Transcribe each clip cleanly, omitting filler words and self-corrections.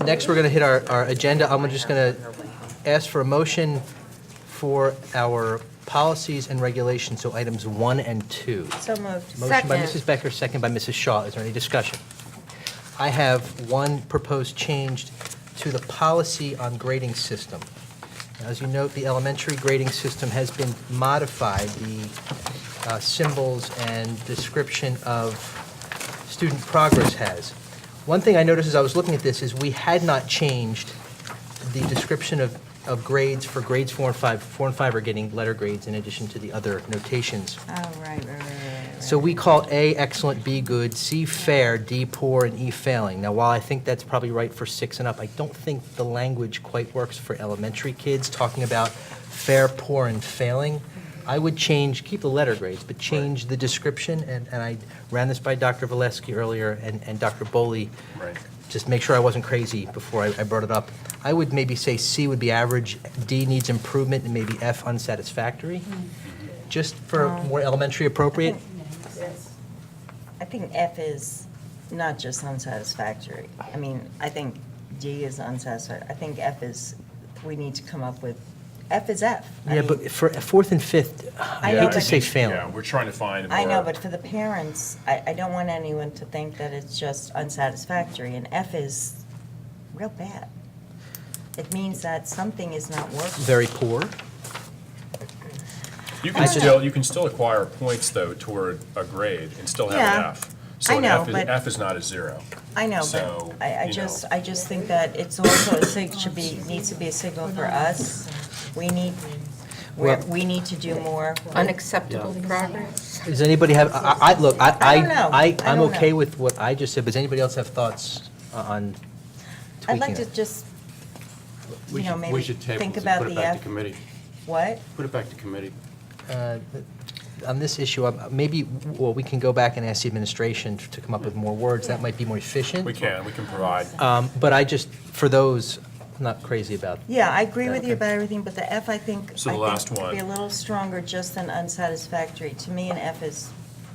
Next, we're going to hit our agenda. I'm just going to ask for a motion for our policies and regulations, so items 1 and 2. So moved. Motion by Mrs. Becker, second by Mrs. Shaw. Is there any discussion? I have one proposed change to the policy on grading system. As you note, the elementary grading system has been modified. The symbols and description of student progress has. One thing I noticed as I was looking at this is we had not changed the description of grades for grades 4 and 5. 4 and 5 are getting letter grades in addition to the other notations. Oh, right. So we call A excellent, B good, C fair, D poor, and E failing. Now, while I think that's probably right for 6 and up, I don't think the language quite works for elementary kids, talking about fair, poor, and failing. I would keep the letter grades, but change the description, and I ran this by Dr. Valesky earlier and Dr. Boley. Right. Just make sure I wasn't crazy before I brought it up. I would maybe say C would be average, D needs improvement, and maybe F unsatisfactory, just for more elementary appropriate. I think F is not just unsatisfactory. I mean, I think D is unsatisfactory. I think F is, we need to come up with, F is F. Yeah, but for 4th and 5th, I know, hate to but- say failing. Yeah, we're trying to find a more. I know, but for the parents, I don't want anyone to think that it's just unsatisfactory, and F is real bad. It means that something is not working. Very poor. You can still acquire points, though, toward a grade and still have an Yeah, F. So I an know, F is- but- F is not a 0. I know, So, but I you just, know. I just think that it's also needs to be a signal for us. We need, we need to do more. Unacceptable progress. Does anybody have, look, I don't know. I I'm don't okay know. with what I just said, but does anybody else have thoughts on I'd like tweaking to it? just, We should maybe table think it, about put it the back to F. committee. What? Put it back to committee. On this issue, maybe, well, we can go back and ask the administration to come up with more words. That might be more efficient. We can provide. But I just, for those, I'm not crazy about. Yeah, I agree with you Okay. about everything, but the F, I think, So the last would be a one. little stronger just than unsatisfactory. To me, an F is,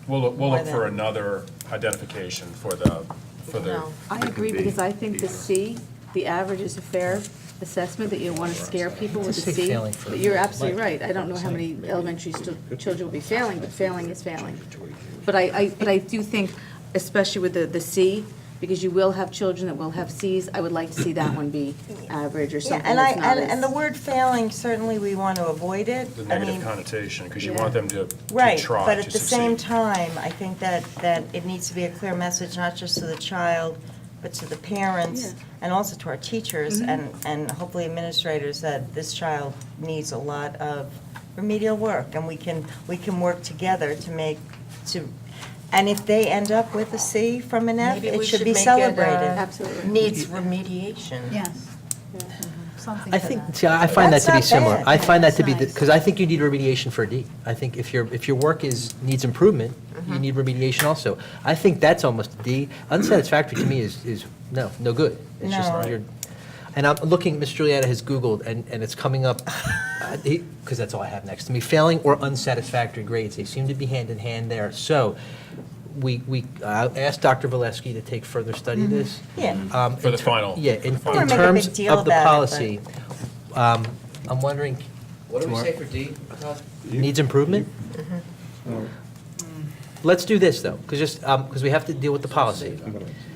We'll look more for than- another identification for the. I agree, because I think the C, the average is a fair assessment, that you want to scare people with Just the say C. failing for- But you're absolutely right. I don't know how many elementary children will be failing, but failing is failing. But I do think, especially with the C, because you will have children that will have Cs, I would like to see that one be average or yeah, something and that's not and the as. word failing, certainly we want to avoid it. The I negative mean, connotation, because you Yeah. want them to right, try but to at the same succeed. time, I think that it needs to be a clear message, not just to the child, but to the parents, Yeah. and also to our teachers, and hopefully administrators, that this child needs a lot of remedial work, and we can work together and if they end up with a C from an F, Maybe it we should should be make it, celebrated. Absolutely. Needs remediation. Yes. I think, see, I find that That's to be not similar. bad. I find that to be, That's nice. because I think you need remediation for a D. I think if your work needs improvement, you need remediation also. I think that's almost a D. Unsatisfactory to me is no good. It's just, No. and I'm looking, Ms. Julietta has Googled, and it's coming up, because that's all I have next to me, failing or unsatisfactory grades. They seem to be hand in hand there. So we asked Dr. Valesky to take further study of this. Yeah. For the final. Yeah, in Or make a terms big deal of the about it, policy, I'm wondering, What do we say for D, Todd? needs improvement? Let's do this, though, because we have to deal with the policy.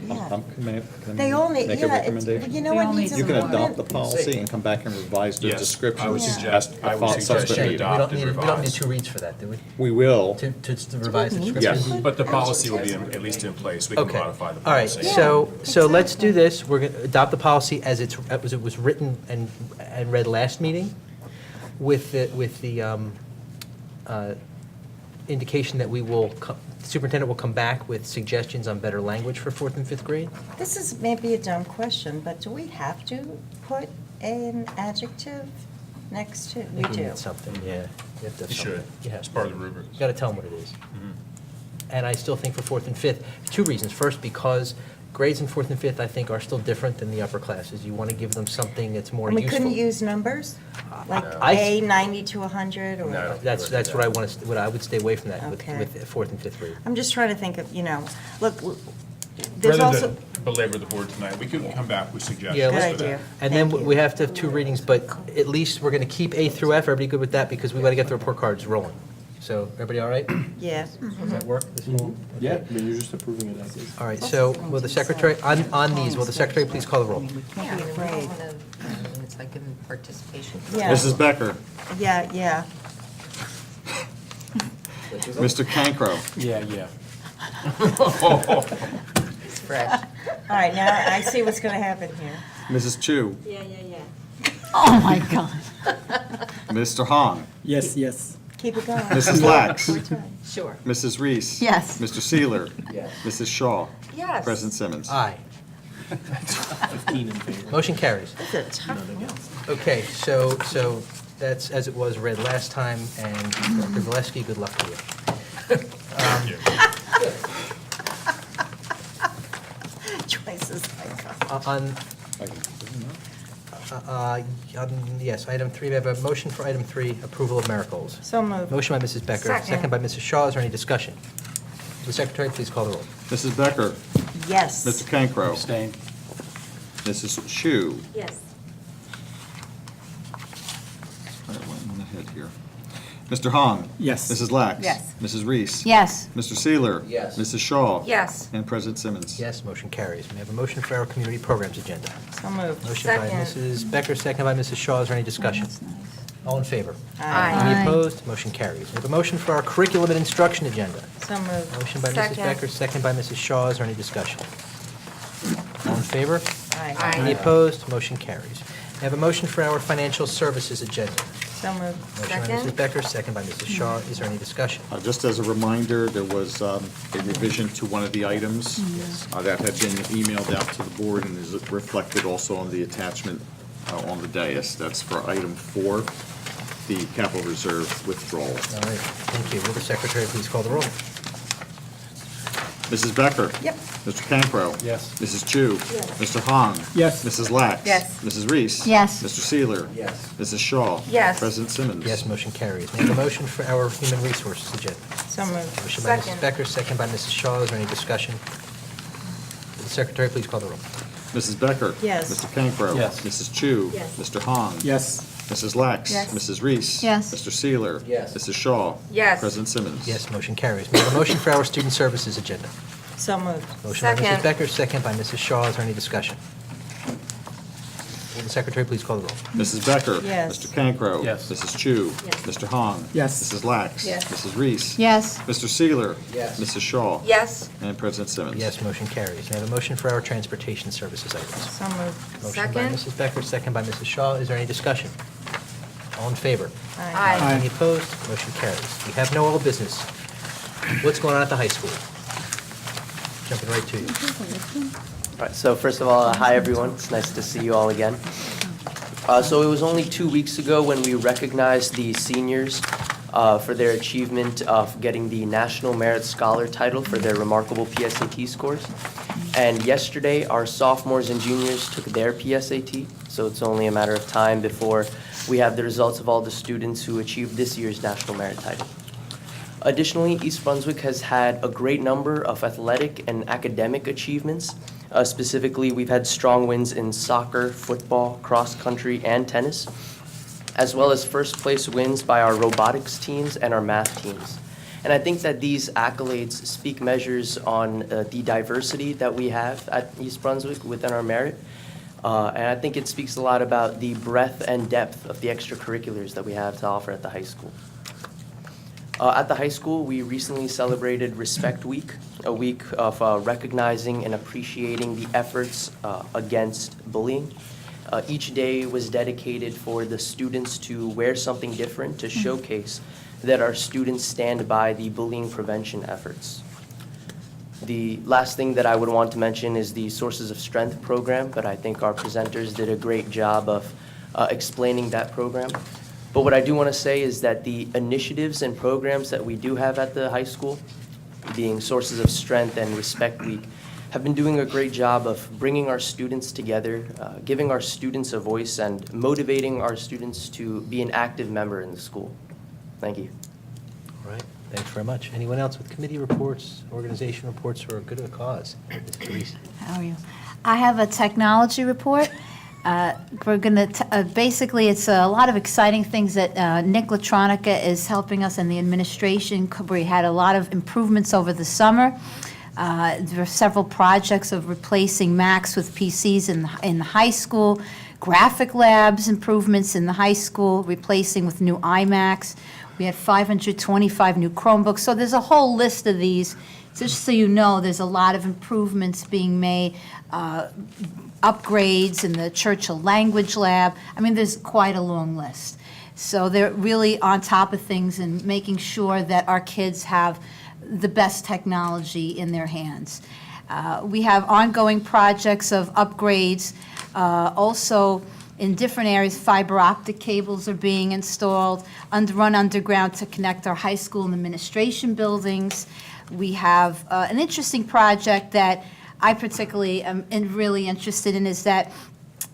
Yeah. Can They all need, make a yeah, recommendation? you know what needs You can adopt the improvement? policy and come back and revise the Yes, description. I would suggest, I would suggest subsequent- you adopt and We don't need revise. 2 reads for that, do we? We will. To revise the Yes. description? But the policy will be at least in place. We can Okay. modify the All right, policy. so let's do this. We're going to adopt the policy as it was written and read last meeting, with the indication that superintendent will come back with suggestions on better language for 4th and 5th grade? This is maybe a dumb question, but do we have to put an adjective next to? I We think do. need something, yeah. You have to have You should. something. You have It's to. part of the rubric. You got to tell them what it is. And I still think for 4th and 5th, 2 reasons. First, because grades in 4th and 5th, I think, are still different than the upper classes. You want to give them something that's more And we useful. couldn't use numbers? Like I- A 90 to 100, or? No. That's what I want to, what I would stay away from that Okay. with 4th and 5th grade. I'm just trying to think of, look, there's Rather also, than- belabor the board tonight. We could come back with Yeah, suggestions let's- for that. idea. And then Thank you. we have to have 2 readings, but at least we're going to keep A through F. Everybody good with that? Because we got to get the report cards rolling. So, everybody all right? Yes. Does that work? This whole- Yeah, okay. I mean, you're just approving it as is. All right, so will the secretary, on these, will the secretary please call the roll? Can't be afraid. It's like in participation. Yeah. Mrs. Becker, Yeah. Mr. Cancro, Yeah. It's fresh. All right, now I see what's going to happen here. Mrs. Chu, Oh, my God. Mr. Hong, Yes. Keep it going. Mrs. Lax, Sure. Mrs. Reese. Yes. Mr. Sealer. Yes. Mrs. Shaw. Yes. President Simmons. Aye. 15 in favor. Motion carries. It's a tough one. Okay, so that's as it was read last time, and Dr. Valesky, good luck to you. Thank you. Choices like Yes, item 3, we have a motion for item 3, approval of miracles. So moved. Motion by Mrs. Becker, Second. second by Mrs. Shaw. Is there any discussion? Will the secretary please call the roll? Mrs. Becker, Yes. Mr. Cancro, Abstain. Mrs. Chu. Yes. All right, one ahead here. Mr. Hong. Yes. Mrs. Lax. Yes. Mrs. Reese. Yes. Mr. Sealer. Yes. Mrs. Shaw. Yes. And President Simmons. Yes, motion carries. May I have a motion for our community programs agenda? So moved. Motion by Mrs. Becker, second by Mrs. Shaw. Is there any discussion? All in favor? Aye. Any Aye. opposed? Motion carries. We have a motion for our curriculum and instruction agenda. So moved. Motion by Mrs. Becker, second by Mrs. Shaw. Is there any discussion? All in favor? Aye. Any opposed? Motion carries. We have a motion for our financial services agenda. So moved. Motion by Mrs. Becker, second by Mrs. Shaw. Is there any discussion? Just as a reminder, there was a revision to one of the items that had been emailed out to the board and is reflected also on the attachment on the dais. That's for item 4, the capital reserve withdrawal. All right, thank you. Will the secretary please call the roll? Mrs. Becker? Yep. Mr. Cancro? Yes. Mrs. Chu? Mr. Hong? Yes. Mrs. Lax? Yes. Mrs. Reese? Yes. Mr. Sealer? Yes. Mrs. Shaw? Yes. President Simmons? Yes, motion carries. May I have a motion for our human resources agenda? So moved. Motion by Mrs. Becker, second by Mrs. Shaw. Is there any discussion? Will the secretary please call the roll? Mrs. Becker? Yes. Mr. Cancro? Yes. Mrs. Chu? Yes. Mr. Hong? Yes. Mrs. Lax? Yes. Mrs. Reese? Yes. Mr. Sealer? Yes. Mrs. Shaw? Yes. President Simmons? Yes, motion carries. May I have a motion for our student services agenda? So moved. Motion by Mrs. Becker, second by Mrs. Shaw. Is there any discussion? Will the secretary please call the roll? Mrs. Becker? Yes. Mr. Cancro? Yes. Mrs. Chu? Yes. Mr. Hong? Yes. Mrs. Lax? Yes. Mrs. Reese? Yes. Mr. Sealer? Yes. Mrs. Shaw? Yes. And President Simmons? Yes, motion carries. May I have a motion for our transportation services items? So moved. Motion by Mrs. Becker, second by Mrs. Shaw. Is there any discussion? All in favor? Aye. Aye. Any opposed? Motion carries. We have no old business. What's going on at the high school? Jumping right to you. All right, so first of all, hi everyone. It's nice to see you all again. So it was only 2 weeks ago when we recognized the seniors for their achievement of getting the National Merit Scholar title for their remarkable PSAT scores. And yesterday, our sophomores and juniors took their PSAT, so it's only a matter of time before we have the results of all the students who achieved this year's National Merit title. Additionally, East Brunswick has had a great number of athletic and academic achievements. Specifically, we've had strong wins in soccer, football, cross country, and tennis, as well as first place wins by our robotics teams and our math teams. And I think that these accolades speak measures on the diversity that we have at East Brunswick within our merit. And I think it speaks a lot about the breadth and depth of the extracurriculars that we have to offer at the high school. At the high school, we recently celebrated Respect Week, a week of recognizing and appreciating the efforts against bullying. Each day was dedicated for the students to wear something different to showcase that our students stand by the bullying prevention efforts. The last thing that I would want to mention is the Sources of Strength program, but I think our presenters did a great job of explaining that program. But what I do want to say is that the initiatives and programs that we do have at the high school, being Sources of Strength and Respect Week, have been doing a great job of bringing our students together, giving our students a voice, and motivating our students to be an active member in the school. Thank you. All right, Thanks very much. Anyone else with committee reports, organization reports, or good of the cause? Ms. Teresa. How are you? I have a technology report. We're going to, basically, it's a lot of exciting things that Nick Latronica is helping us in the administration. We had a lot of improvements over the summer. There are several projects of replacing Macs with PCs in the high school, graphic labs improvements in the high school, replacing with new iMacs. We had 525 new Chromebooks. So there's a whole list of these. Just so you know, there's a lot of improvements being made, upgrades in the Churchill Language Lab. I mean, there's quite a long list. So they're really on top of things and making sure that our kids have the best technology in their hands. We have ongoing projects of upgrades. Also, in different areas, fiber optic cables are being installed, run underground to connect our high school and administration buildings. We have an interesting project that I particularly am really interested in, is that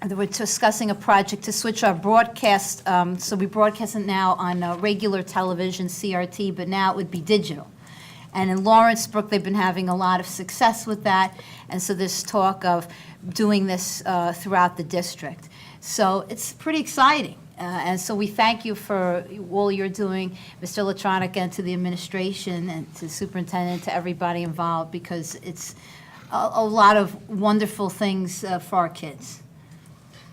we're discussing a project to switch our broadcast, so we broadcast it now on regular television, CRT, but now it would be digital. And in Lawrenceburg, they've been having a lot of success with that, and so there's talk of doing this throughout the district. So it's pretty exciting. And so we thank you for all you're doing, Mr. Latronica, and to the administration and to the superintendent, to everybody involved, because it's a lot of wonderful things for our kids.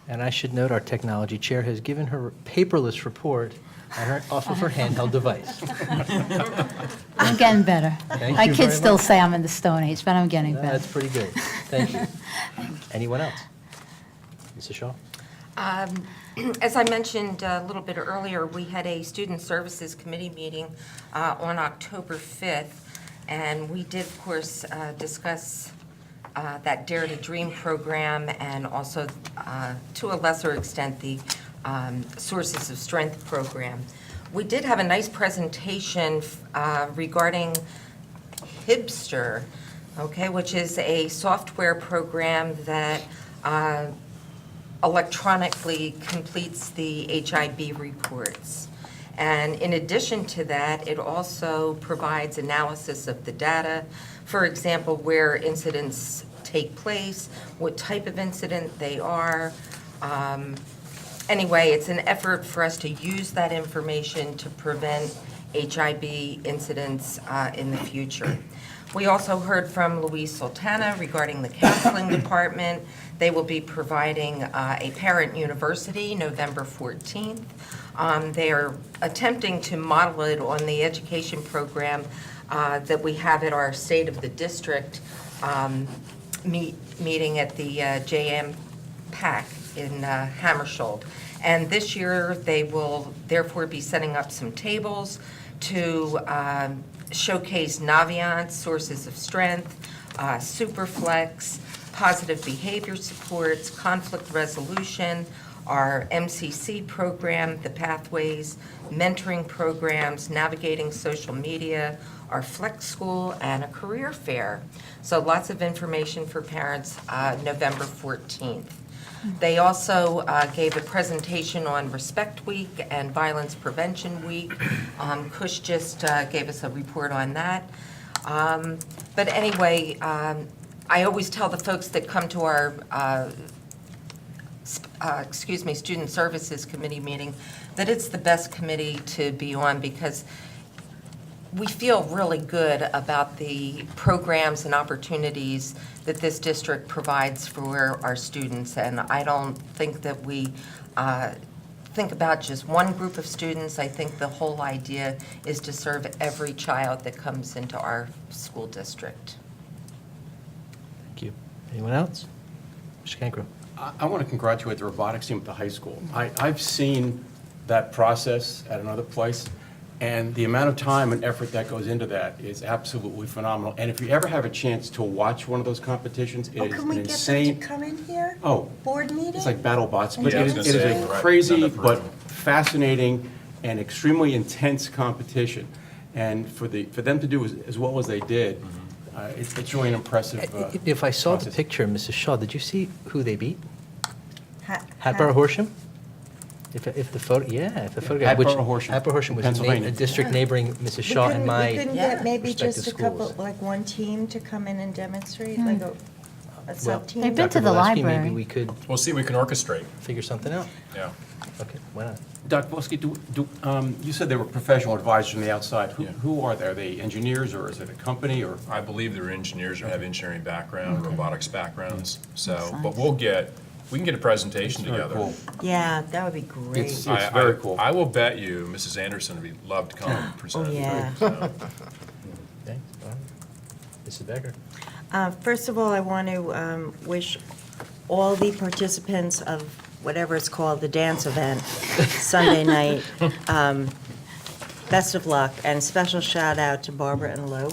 And I should note, our technology chair has given her paperless report off of her handheld device. I'm getting better. Thank My you kids very still much. say I'm in the Stone Age, but I'm getting better. That's pretty good. Thank you. Anyone else? Mrs. Shaw? As I mentioned a little bit earlier, we had a Student Services Committee meeting on October 5th, and we did, of course, discuss that Dare to Dream program, and also, to a lesser extent, the Sources of Strength program. We did have a nice presentation regarding Hibster, okay, which is a software program that electronically completes the HIB reports. And in addition to that, it also provides analysis of the data. For example, where incidents take place, what type of incident they are. Anyway, it's an effort for us to use that information to prevent HIB incidents in the future. We also heard from Louise Sultana regarding the counseling department. They will be providing a parent university November 14th. They are attempting to model it on the education program that we have at our State of the District meeting at the JM PAC in Hammersholt. And this year, they will therefore be setting up some tables to showcase Naviance, Sources of Strength, Superflex, positive behavior supports, conflict resolution, our MCC program, the Pathways, mentoring programs, navigating social media, our Flex School, and a career fair. So lots of information for parents November 14th. They also gave a presentation on Respect Week and Violence Prevention Week. Kush just gave us a report on that. But anyway, I always tell the folks that come to our Student Services Committee meeting that it's the best committee to be on, because we feel really good about the programs and opportunities that this district provides for our students. And I don't think that we think about just one group of students. I think the whole idea is to serve every child that comes into our school district. Thank you. Anyone else? Mr. Cancro? I want to congratulate the robotics team at the high school. I've seen that process at another place, and the amount of time and effort that goes into that is absolutely phenomenal. And if you ever have a chance to watch one of those competitions, it is an insane. come in here? Oh, Board meeting? it's like BattleBots, but Yeah, I it was is gonna a say, right, crazy send up but for- fascinating and extremely intense competition. And for them to do as well as they did, it's really an impressive If I saw the process. picture, Mrs. Shaw, did you see who they beat? Ha- Hatboro Horsham? If the photo, yeah, if the photograph, which Attleboro Horsham, Attleboro Horsham was Pennsylvania. a district neighboring Mrs. We Shaw and couldn't- my We couldn't get maybe respective just a couple, schools. like one team to come in and demonstrate, like a Well, sub-team? They've been to Dr. the Valesky, library. maybe we could We'll see, we can orchestrate, figure something out. yeah. Okay, why not? Dr. Volsky, you said they were professional advisors from the outside. Yeah. Who are they? Are they engineers, or is it a company, or? I believe they're engineers or have engineering background, robotics backgrounds, so, Science. but we can get a presentation Very together. cool. Yeah, that would be great. It's I- very I- cool. I will bet you Mrs. Anderson would love to come and present. Oh, yeah. So, Okay, all right. Mrs. Becker? First of all, I want to wish all the participants of whatever it's called, the dance event, Sunday night, best of luck, and special shout out to Barbara and Lou.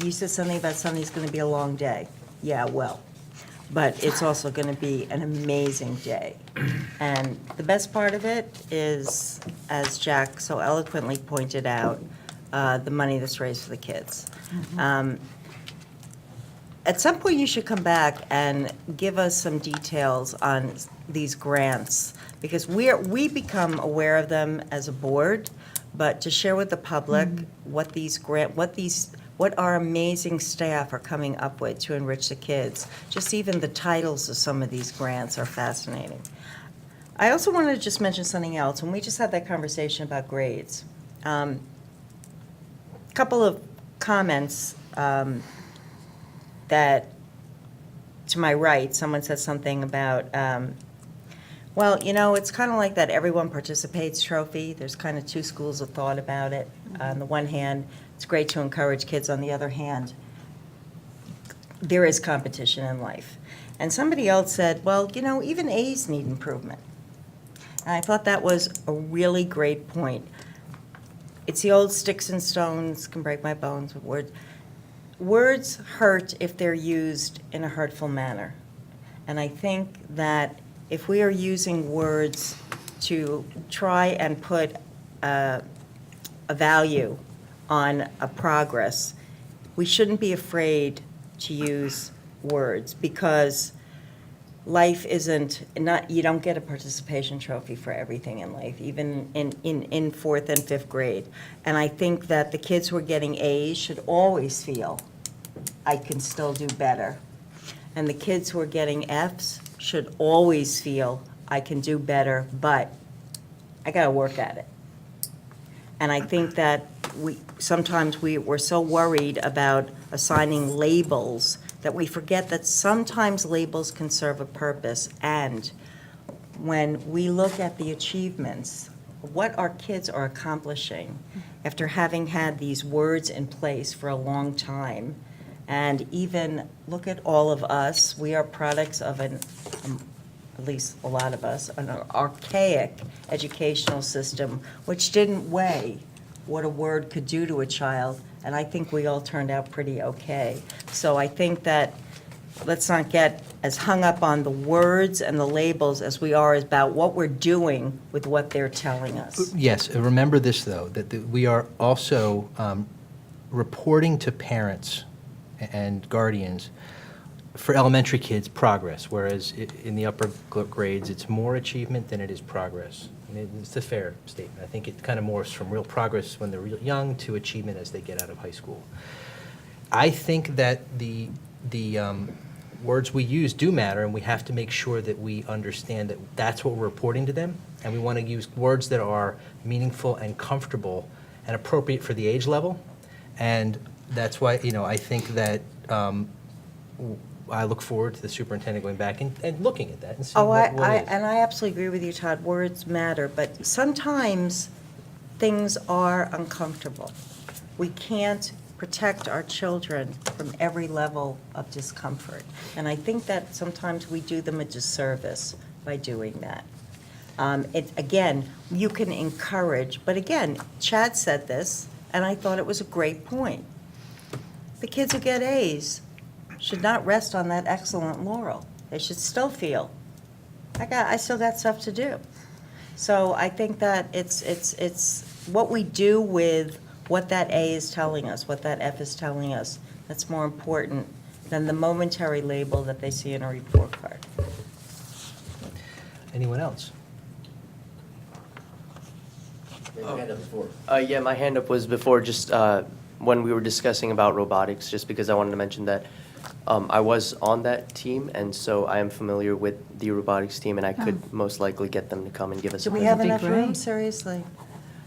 You said something about Sunday's going to be a long day. Yeah, well, but it's also going to be an amazing day. And the best part of it is, as Jack so eloquently pointed out, the money that's raised for the kids. At some point, you should come back and give us some details on these grants, because we become aware of them as a board, but to share with the public what our amazing staff are coming up with to enrich the kids. Just even the titles of some of these grants are fascinating. I also wanted to just mention something else, and we just had that conversation about grades. Couple of comments that, to my right, someone said something about, well, you know, it's kind of like that everyone participates trophy. There's kind of two schools of thought about it. On the one hand, it's great to encourage kids. On the other hand, there is competition in life. And somebody else said, well, you know, even A's need improvement. And I thought that was a really great point. It's the old sticks and stones can break my bones with words. Words hurt if they're used in a hurtful manner. And I think that if we are using words to try and put a value on a progress, we shouldn't be afraid to use words, because life isn't, you don't get a participation trophy for everything in life, even in fourth and fifth grade. And I think that the kids who are getting A's should always feel, I can still do better. And the kids who are getting F's should always feel, I can do better, but I gotta work at it. And I think that sometimes we're so worried about assigning labels that we forget that sometimes labels can serve a purpose. And when we look at the achievements, what our kids are accomplishing after having had these words in place for a long time, and even look at all of us, we are products of at least a lot of us, an archaic educational system which didn't weigh what a word could do to a child, and I think we all turned out pretty okay. So I think that let's not get as hung up on the words and the labels as we are about what we're doing with what they're telling us. Yes, remember this, though, that we are also reporting to parents and guardians for elementary kids progress, whereas in the upper grades, it's more achievement than it is progress. I mean, it's a fair statement. I think it kind of morphs from real progress when they're real young to achievement as they get out of high school. I think that the words we use do matter, and we have to make sure that we understand that that's what we're reporting to them, and we want to use words that are meaningful and comfortable and appropriate for the age level. And that's why, you know, I think that I look forward to the superintendent going back and looking at that and seeing what is. And I absolutely agree with you, Todd. Words matter, but sometimes things are uncomfortable. We can't protect our children from every level of discomfort. And I think that sometimes we do them a disservice by doing that. Again, you can encourage, but again, Chad said this, and I thought it was a great point. The kids who get A's should not rest on that excellent laurel. They should still feel, I still got stuff to do. So I think that it's what we do with what that A is telling us, what that F is telling us, that's more important than the momentary label that they see in a report card. Anyone else? Yeah, my hand up was before, just when we were discussing about robotics, just because I wanted to mention that I was on that team, and so I am familiar with the robotics team, and I could most likely get them to come and give us Do a we have presentation. enough room, seriously?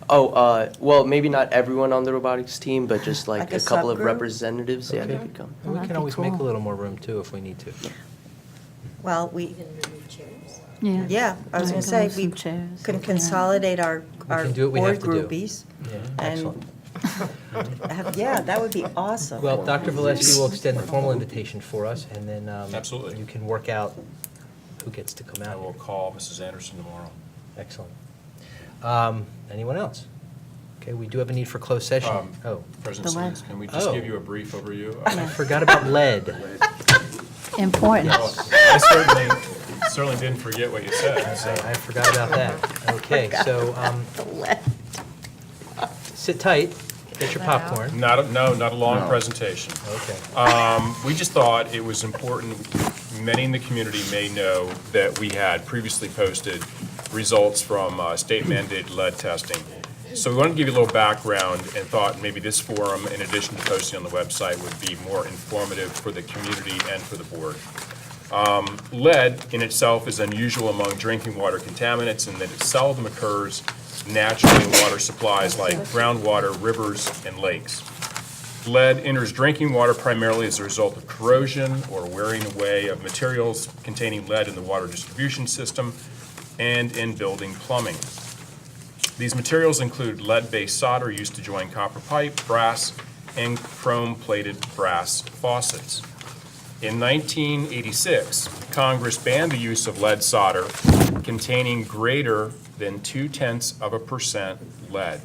Oh, well, maybe not everyone on the robotics team, but just Like like a a couple of subgroup? representatives, yeah, they Okay. could come. And we That'd can be always make a cool. little more room, too, if we need to. Well, we, Yeah. yeah, I was Right, going to say, move we some chairs. can Yeah. consolidate our can do what we have board to do. groupies. Yeah, And excellent. Yeah, that would be awesome. Well, Dr. Valesky will extend the formal invitation for us, and then Absolutely. you can work out who gets to come I out. will call Mrs. Anderson tomorrow. Excellent. Anyone else? Okay, we do have a need for closed session. Oh, President The lead. Simmons, can we just Oh. give you a brief overview? I forgot about lead. Important. I certainly didn't forget what you said, so. I forgot about that. Okay, so sit tight, get your popcorn. Not a long No. presentation. Okay. We just thought it was important, many in the community may know that we had previously posted results from state mandated lead testing. So we wanted to give you a little background and thought maybe this forum, in addition to posting on the website, would be more informative for the community and for the board. Lead in itself is unusual among drinking water contaminants in that it seldom occurs naturally in water supplies like groundwater, rivers, and lakes. Lead enters drinking water primarily as a result of corrosion or wearing away of materials containing lead in the water distribution system and in building plumbing. These materials include lead-based solder used to join copper pipe, brass, and chrome-plated brass faucets. In 1986, Congress banned the use of lead solder containing greater than 0.2% lead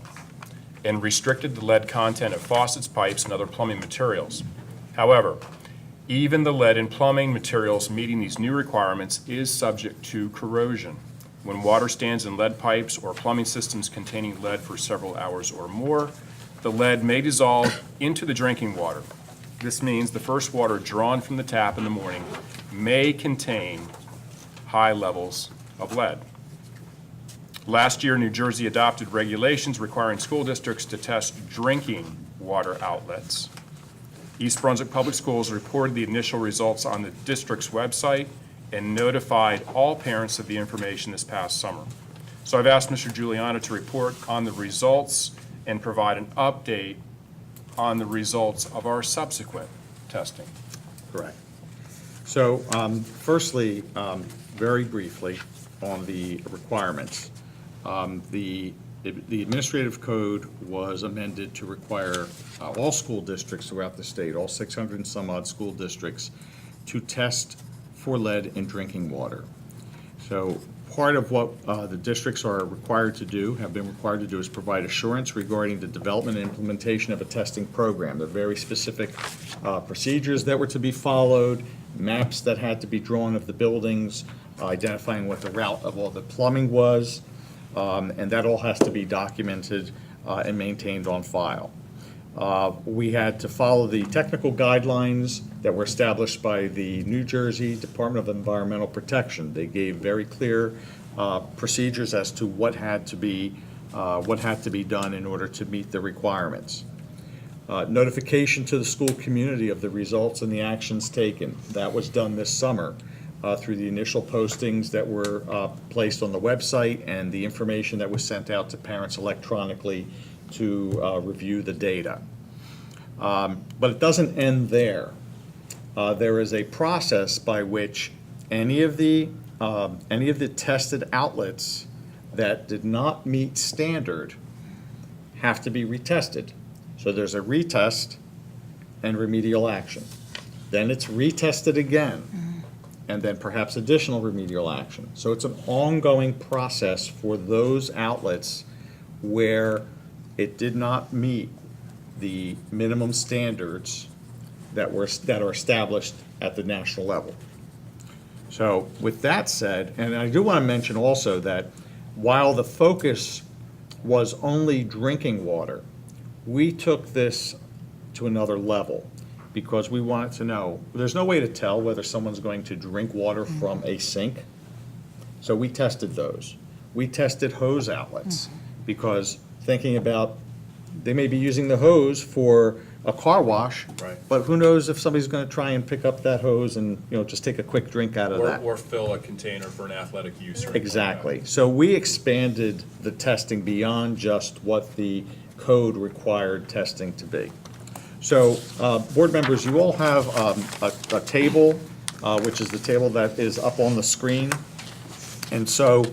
and restricted the lead content of faucets, pipes, and other plumbing materials. However, even the lead in plumbing materials meeting these new requirements is subject to corrosion. When water stands in lead pipes or plumbing systems containing lead for several hours or more, the lead may dissolve into the drinking water. This means the first water drawn from the tap in the morning may contain high levels of lead. Last year, New Jersey adopted regulations requiring school districts to test drinking water outlets. East Brunswick Public Schools reported the initial results on the district's website and notified all parents of the information this past summer. So I've asked Mr. Giuliano to report on the results and provide an update on the results of our subsequent testing. Correct. So firstly, very briefly, on the requirements. The administrative code was amended to require all school districts throughout the state, all 600 and some odd school districts, to test for lead in drinking water. So part of what the districts are required to do, have been required to do, is provide assurance regarding the development and implementation of a testing program. There are very specific procedures that were to be followed, maps that had to be drawn of the buildings, identifying what the route of all the plumbing was, and that all has to be documented and maintained on file. We had to follow the technical guidelines that were established by the New Jersey Department of Environmental Protection. They gave very clear procedures as to what had to be done in order to meet the requirements. Notification to the school community of the results and the actions taken. That was done this summer through the initial postings that were placed on the website and the information that was sent out to parents electronically to review the data. But it doesn't end there. There is a process by which any of the tested outlets that did not meet standard have to be retested. So there's a retest and remedial action. Then it's retested again, and then perhaps additional remedial action. So it's an ongoing process for those outlets where it did not meet the minimum standards that are established at the national level. So with that said, and I do want to mention also that while the focus was only drinking water, we took this to another level because we wanted to know, there's no way to tell whether someone's going to drink water from a sink. So we tested those. We tested hose outlets because thinking about, they may be using the hose for a car wash. Right. But who knows if somebody's going to try and pick up that hose and, just take a quick drink out of that. Or fill a container for an athletic use or anything like that. Exactly. So we expanded the testing beyond just what the code required testing to be. So, board members, you all have a table, which is the table that is up on the screen. And so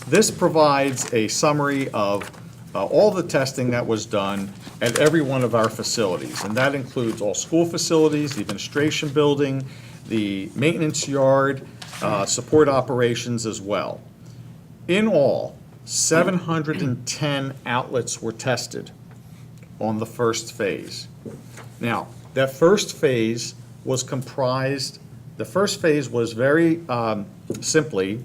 this provides a summary of all the testing that was done at every one of our facilities. And that includes all school facilities, the administration building, the maintenance yard, support operations as well. In all, 710 outlets were tested on the first phase. Now, that first phase was very simply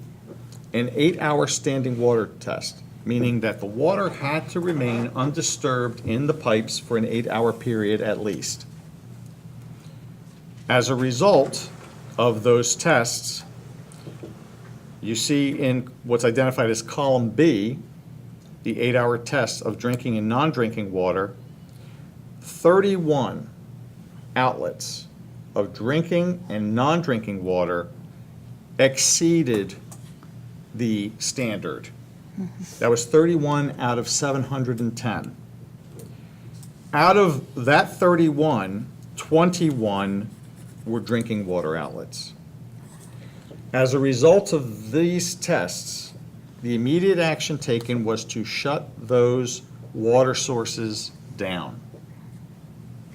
an 8-hour standing water test, meaning that the water had to remain undisturbed in the pipes for an 8-hour period at least. As a result of those tests, you see in what's identified as column B, the 8-hour tests of drinking and non-drinking water, 31 outlets of drinking and non-drinking water exceeded the standard. That was 31 out of 710. Out of that 31, 21 were drinking water outlets. As a result of these tests, the immediate action taken was to shut those water sources down.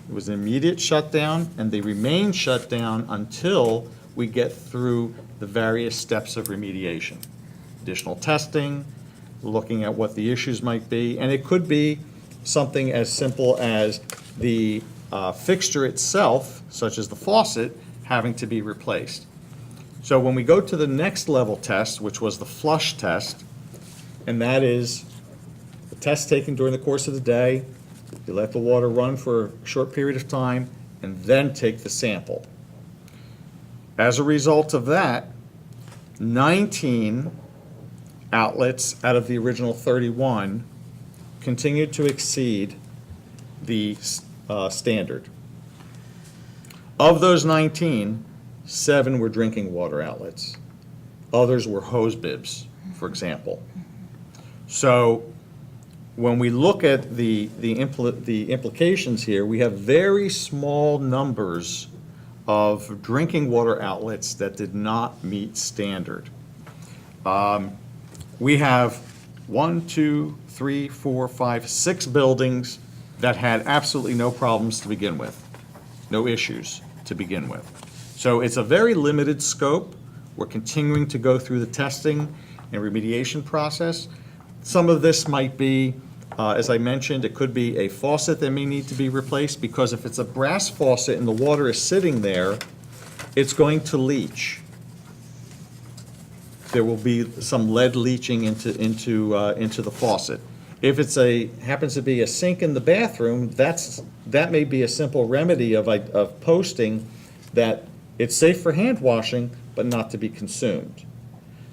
It was an immediate shutdown, and they remain shut down until we get through the various steps of remediation. Additional testing, looking at what the issues might be, and it could be something as simple as the fixture itself, such as the faucet, having to be replaced. So when we go to the next level test, which was the flush test, and that is the test taken during the course of the day, you let the water run for a short period of time, and then take the sample. As a result of that, 19 outlets out of the original 31 continued to exceed the standard. Of those 19, 7 were drinking water outlets. Others were hose bibs, for example. So when we look at the implications here, we have very small numbers of drinking water outlets that did not meet standard. We have 6 buildings that had absolutely no problems to begin with, no issues to begin with. So it's a very limited scope. We're continuing to go through the testing and remediation process. Some of this might be, as I mentioned, it could be a faucet that may need to be replaced, because if it's a brass faucet and the water is sitting there, it's going to leach. There will be some lead leaching into the faucet. If it's happens to be a sink in the bathroom, that may be a simple remedy of posting that it's safe for hand washing, but not to be consumed.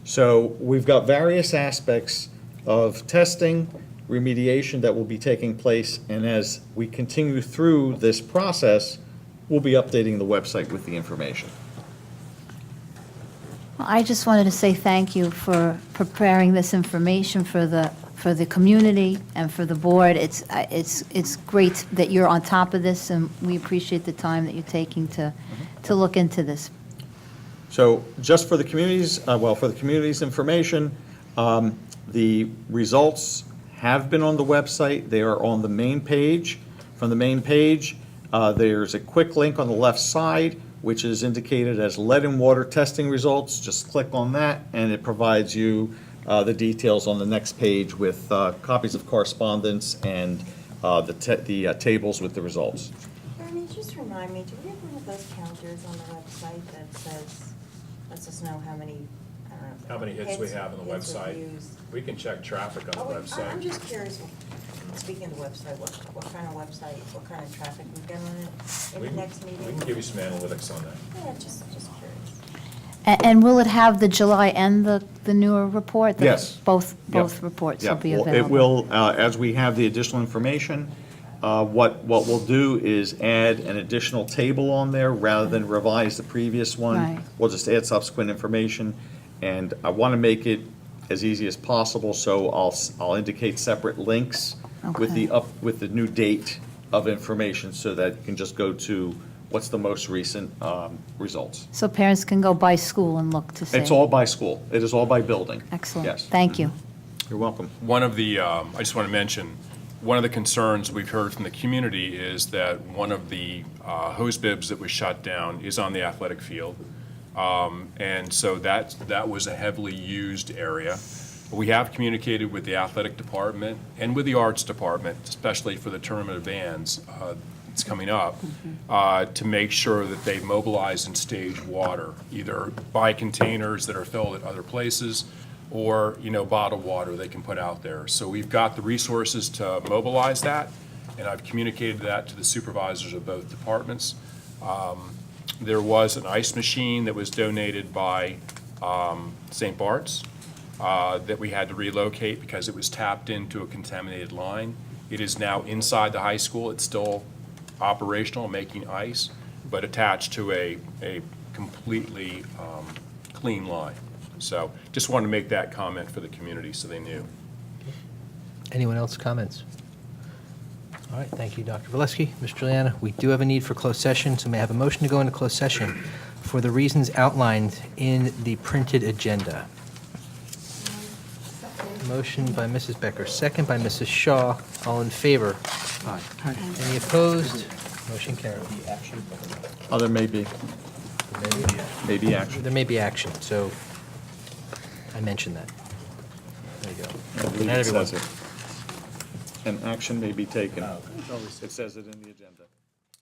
So we've got various aspects of testing, remediation that will be taking place, and as we continue through this process, we'll be updating the website with the information. Well, I just wanted to say thank you for preparing this information for the community and for the board. It's great that you're on top of this, and we appreciate the time that you're taking to look into this. So just for the community's information, the results have been on the website. They are on the main page. From the main page, there's a quick link on the left side, which is indicated as lead and water testing results. Just click on that, and it provides you the details on the next page with copies of correspondence and the tables with the results. Bernie, just remind me, do we have one of those counters on the website that says, lets us know how many, I don't know. How many hits we have on the hits or website? views? We can check traffic on the I'm website. just curious, speaking of the website, what kind of website, what kind of traffic we get on it in We the can- next meeting? We can give you some analytics on that. Yeah, just curious. And will it have the July and the newer report? Yes. Both Yep. reports Yeah, will be well, available? It will, as we have the additional information, what we'll do is add an additional table on there rather than revise the previous one. Right. We'll just add subsequent information, and I want to make it as easy as possible, so I'll indicate separate links with Okay. with the new date of information, so that you can just go to what's the most recent results. So parents can go by school and look to see? It's all by school. It is all by building. Excellent. Yes. Thank you. You're welcome. One of the, I just want to mention, one of the concerns we've heard from the community is that one of the hose bibs that was shut down is on the athletic field. And so that was a heavily used area. We have communicated with the athletic department and with the arts department, especially for the tournament of bands that's coming up, to make sure that they mobilize and stage water, either by containers that are filled at other places or, bottled water they can put out there. So we've got the resources to mobilize that, and I've communicated that to the supervisors of both departments. There was an ice machine that was donated by St. Bart's that we had to relocate because it was tapped into a contaminated line. It is now inside the high school. It's still operational, making ice, but attached to a completely clean line. So just wanted to make that comment for the community so they knew. Anyone else comments? All right, thank you, Dr. Valesky. Ms. Juliana, we do have a need for closed session, so may I have a motion to go into closed session for the reasons outlined in the printed agenda? Motion by Mrs. Becker, second by Mrs. Shaw. All in favor? Aye. Any opposed? Motion carried. Oh, there may be. Maybe action. There may be action, so I mentioned that. There you go. I believe Good night, it everyone. says it. An action may be taken. It says it in the agenda.